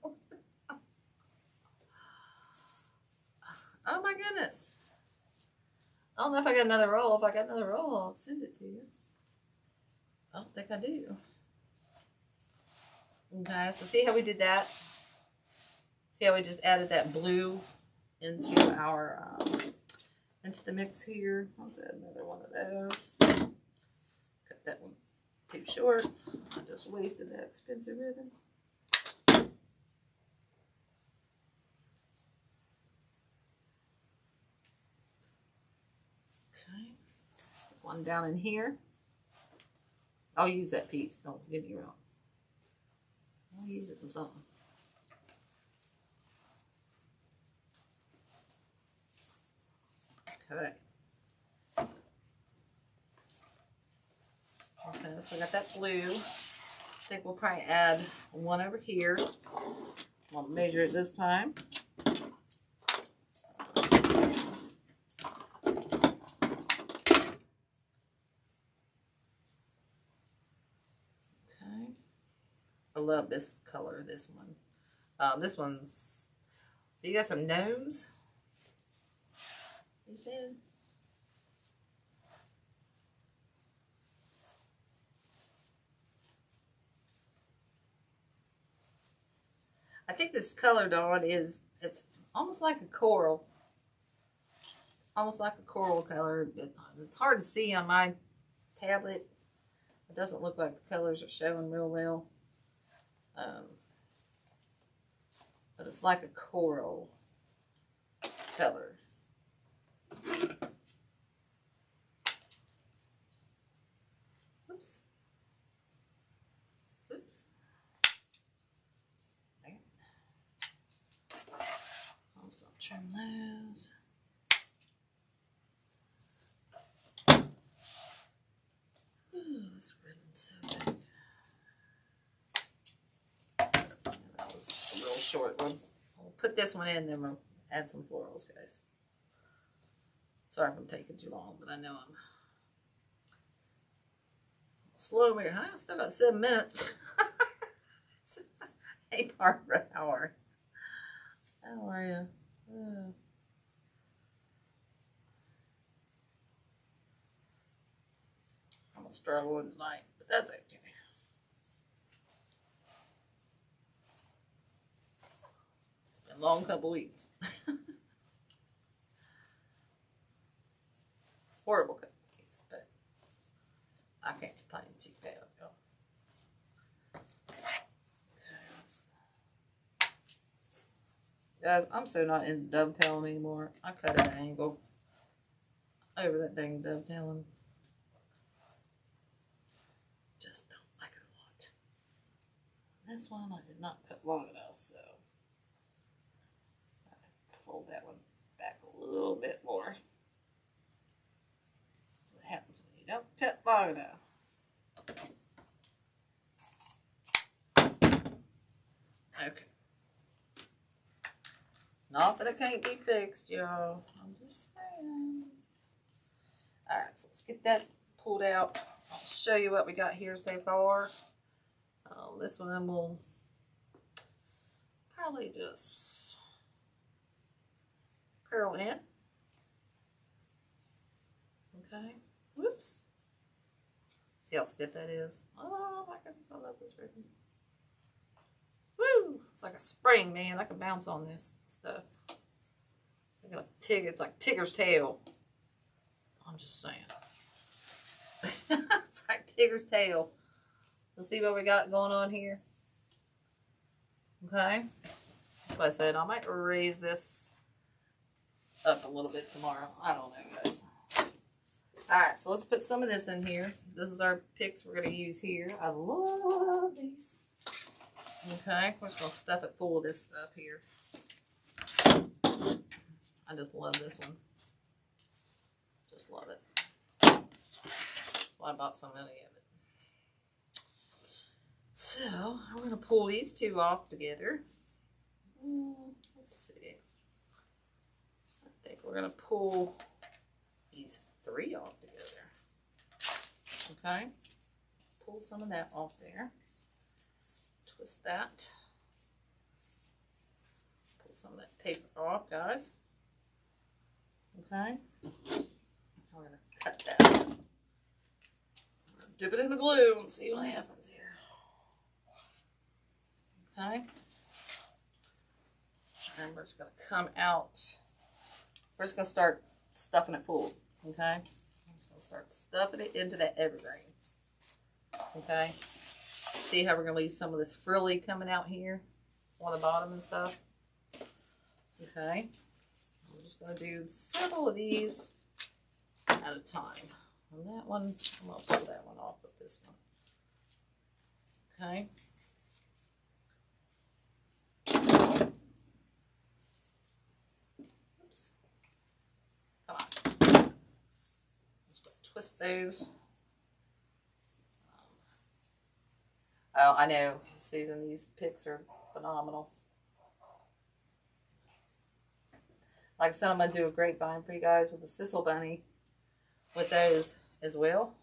Oh my goodness. I don't know if I got another roll. If I got another roll, I'll send it to you. I don't think I do. Okay, so see how we did that? See how we just added that blue into our into the mix here. Let's add another one of those. Cut that one too short. I just wasted that expensive ribbon. Okay, stick one down in here. I'll use that piece. Don't get me wrong. I'll use it for something. Okay. Okay, so I got that blue. I think we'll probably add one over here. I'll measure it this time. Okay. I love this color, this one. This one's, so you got some gnomes. You said? I think this color, Dawn, it's almost like a coral. Almost like a coral color. It's hard to see on my tablet. It doesn't look like the colors are showing real well. But it's like a coral color. Oops. Oops. There. I'm just going to trim those. Ooh, this ribbon's so big. That was a real short one. We'll put this one in, then we'll add some florals, guys. Sorry if I'm taking too long, but I know I'm slow here. I still got 7 minutes. 8 part per hour. How are you? Oh. I'm struggling tonight, but that's okay. It's been a long couple weeks. Horrible couple weeks, but I can't complain too bad, y'all. Guys, I'm so not into dovetailing anymore. I cut an angle over that dang dovetailing. Just don't like it a lot. This one I did not cut long enough, so I have to fold that one back a little bit more. That's what happens when you don't cut long enough. Okay. Not that it can't be fixed, y'all. I'm just saying. Alright, so let's get that pulled out. I'll show you what we got here so far. This one will probably just curl in. Okay. Whoops. See how stiff that is? Oh my goodness, I love this ribbon. Woo! It's like a spring, man. I can bounce on this stuff. It's like Tigger's tail. I'm just saying. It's like Tigger's tail. Let's see what we got going on here. Okay. That's why I said I might raise this up a little bit tomorrow. I don't know, guys. Alright, so let's put some of this in here. This is our picks we're going to use here. I love these. Okay, we're just going to stuff it full of this stuff here. I just love this one. Just love it. That's why I bought so many of it. So, we're going to pull these two off together. Let's see. I think we're going to pull these three off together. Okay. Pull some of that off there. Twist that. Pull some of that paper off, guys. Okay. We're going to cut that. Dip it in the glue and see what happens here. Okay. And we're just going to come out. We're just going to start stuffing it full. Okay. I'm just going to start stuffing it into that evergreen. Okay. See how we're going to leave some of this frilly coming out here on the bottom and stuff. Okay. We're just going to do several of these at a time. On that one, I'm going to pull that one off with this one. Okay. Oops. Come on. Just going to twist those. Oh, I know, Susan, these picks are phenomenal. Like I said, I'm going to do a grapevine for you guys with the Sisal bunny with those as well.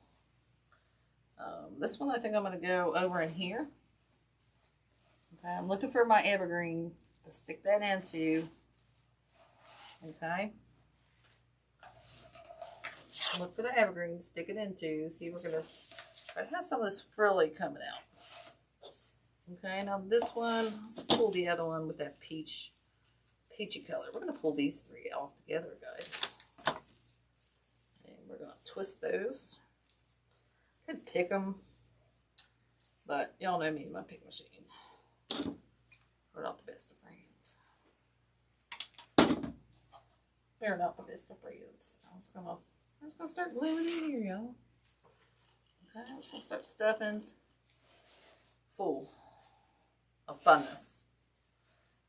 This one I think I'm going to go over in here. Okay, I'm looking for my evergreen to stick that into. Okay. Look for the evergreen to stick it into. See, we're going to try to have some of this frilly coming out. Okay, now this one, let's pull the other one with that peachy color. We're going to pull these three off together, guys. And we're going to twist those. Could pick them, but y'all know me and my pick machine. We're not the best of friends. We're not the best of friends. I'm just going to start gluing in here, y'all. Okay, I'm just going to start stuffing full of funness.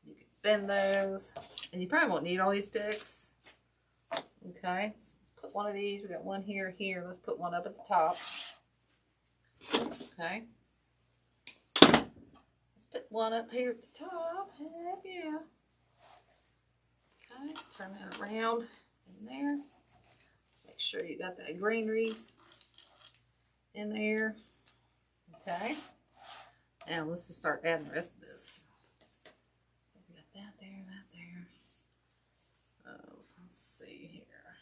You can bend those, and you probably won't need all these picks. Okay, so let's put one of these. We got one here, here. Let's put one up at the top. Okay, let's put one up here at the top. Heck yeah. Okay, turn that around in there. Make sure you got that green wreath in there. Okay. Now let's just start adding the rest of this. We got that there, that there. Let's see here.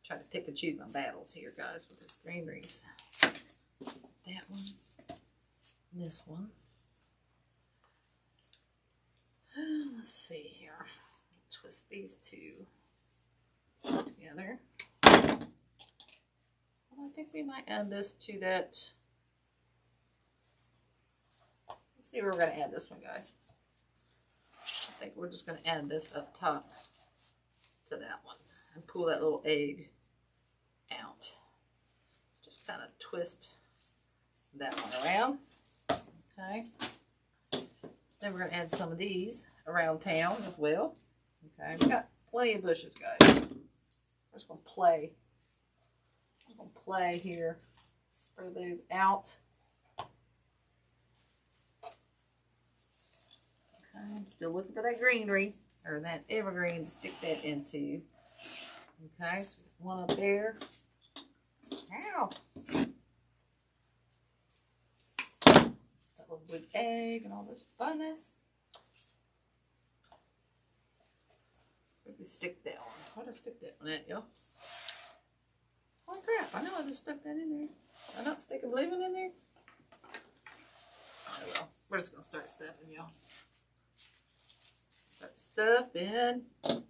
Try to pick and choose my battles here, guys, with this green wreath. That one, this one. Let's see here. Twist these two together. Well, I think we might add this to that. Let's see where we're going to add this one, guys. I think we're just going to add this up top to that one and pull that little egg out. Just kind of twist that one around. Okay. Then we're going to add some of these around town as well. Okay. We got plenty of bushes, guys. We're just going to play. I'm going to play here. Spread those out. I'm still looking for that greenery, or that evergreen to stick that into. Okay, so one up there. Ow. That little blue egg and all this funness. Where'd we stick that one? Where'd I stick that one at, y'all? Holy crap, I know I just stuck that in there. Did I not stick a blue one in there? Oh well, we're just gonna start stuffing, y'all. Start stuffing. I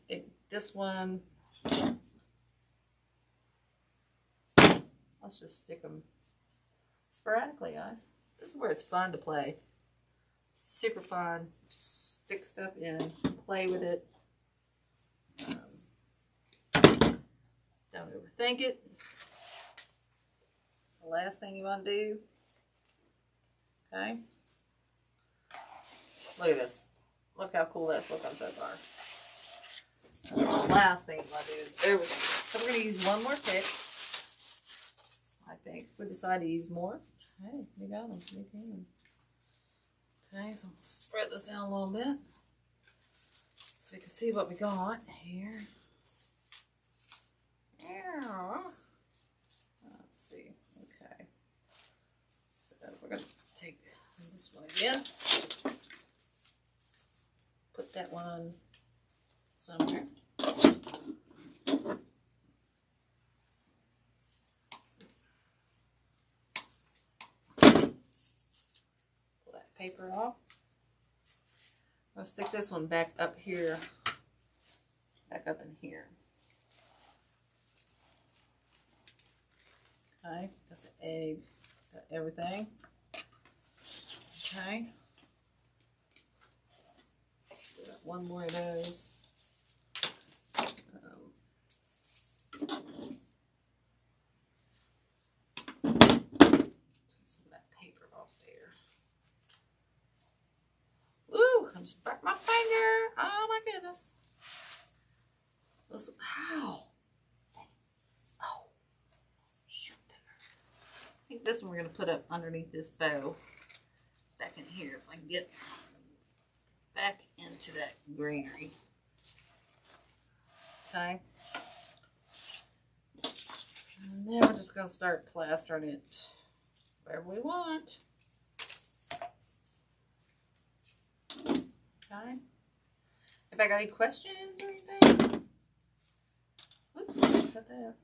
think this one, let's just stick them sporadically, guys. This is where it's fun to play. Super fun. Just stick stuff in, play with it. Don't overthink it. It's the last thing you want to do. Okay. Look at this. Look how cool that's looking so far. And the last thing you want to do is Evergreen. So we're going to use one more pick. I think if we decide to use more, hey, we got them. We can. Okay, so let's spread this out a little bit so we can see what we got here. Let's see. Okay. So we're going to take this one again. Put that one somewhere. Pull that paper off. I'll stick this one back up here. Back up in here. Okay, got the egg, got everything. Okay. Still got one more of those. Take some of that paper off there. Ooh, I just burnt my finger. Oh my goodness. Listen, ow. Oh. Shoot. I think this one we're going to put up underneath this bow. Back in here if I can get back into that greenery. Okay. And then we're just going to start plastering it wherever we want. Okay. If I got any questions or anything. Whoops, cut that.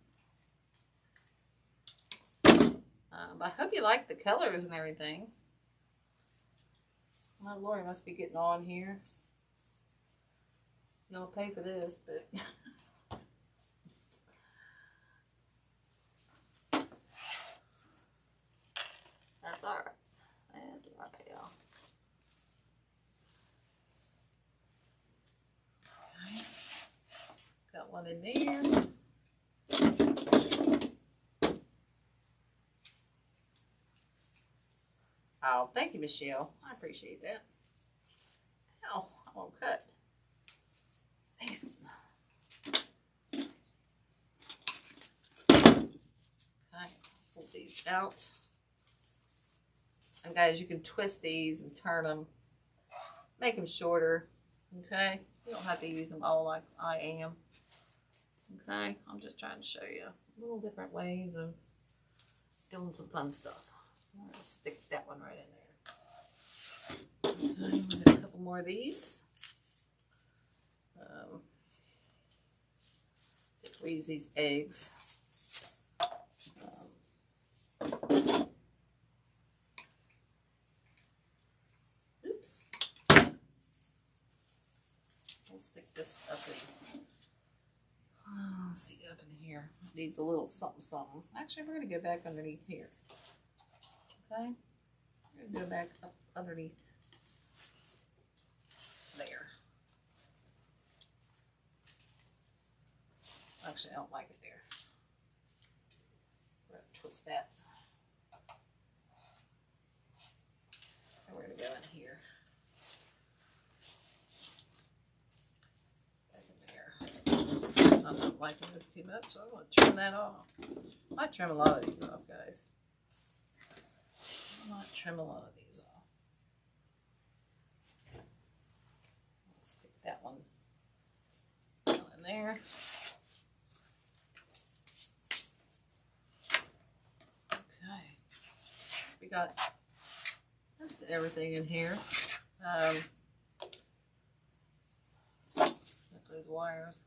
I hope you like the colors and everything. Well, Lori must be getting on here. Y'all pay for this, but that's all right. That's what I pay off. Okay. Got one in there. Oh, thank you, Michelle. I appreciate that. Ow, I won't cut. Okay, pull these out. And guys, you can twist these and turn them. Make them shorter. Okay? You don't have to use them all like I am. Okay? I'm just trying to show you little different ways of doing some fun stuff. I'm going to stick that one right in there. Okay, we'll get a couple more of these. We use these eggs. Oops. We'll stick this up in. Let's see, up in here. It needs a little something, something. Actually, we're going to go back underneath here. Okay? We're going to go back up underneath there. Actually, I don't like it there. We're going to twist that. And we're going to go in here. Back in there. I'm not liking this too much, so I'm going to trim that off. I might trim a lot of these off, guys. I might trim a lot of these off. Let's stick that one down in there. we got most of everything in here. Set those wires.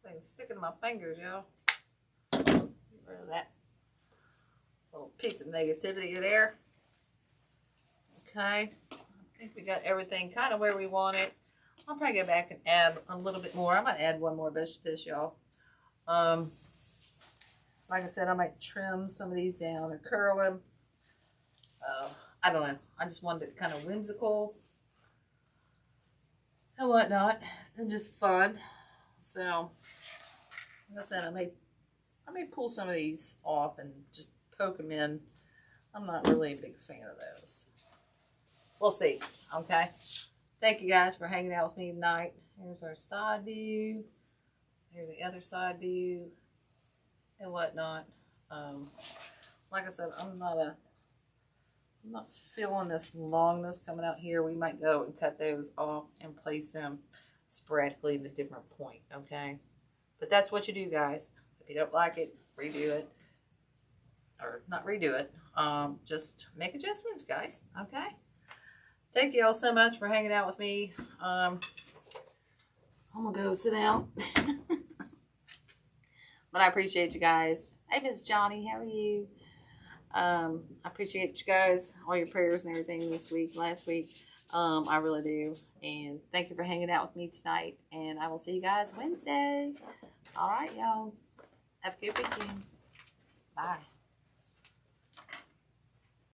Thing's sticking to my fingers, y'all. Get rid of that little piece of negativity there. Okay. I think we got everything kind of where we want it. I'll probably go back and add a little bit more. I might add one more bush to this, y'all. Like I said, I might trim some of these down or curl them. I don't know. I just wanted it kind of whimsical and whatnot, and just fun. So, like I said, I may pull some of these off and just poke them in. I'm not really a big fan of those. We'll see. Okay. Thank you guys for hanging out with me tonight. Here's our side view. Here's the other side view and whatnot. Like I said, I'm not feeling this longness coming out here. We might go and cut those off and place them sporadically at a different point. Okay. But that's what you do, guys. If you don't like it, redo it. Or not redo it. Just make adjustments, guys. Okay. Thank you all so much for hanging out with me. I'm going to go sit down. But I appreciate you guys. Hey, Miss Johnny, how are you? I appreciate you guys, all your prayers and everything this week, last week. I really do. And thank you for hanging out with me tonight. And I will see you guys Wednesday. All right, y'all. Have a good weekend. Bye.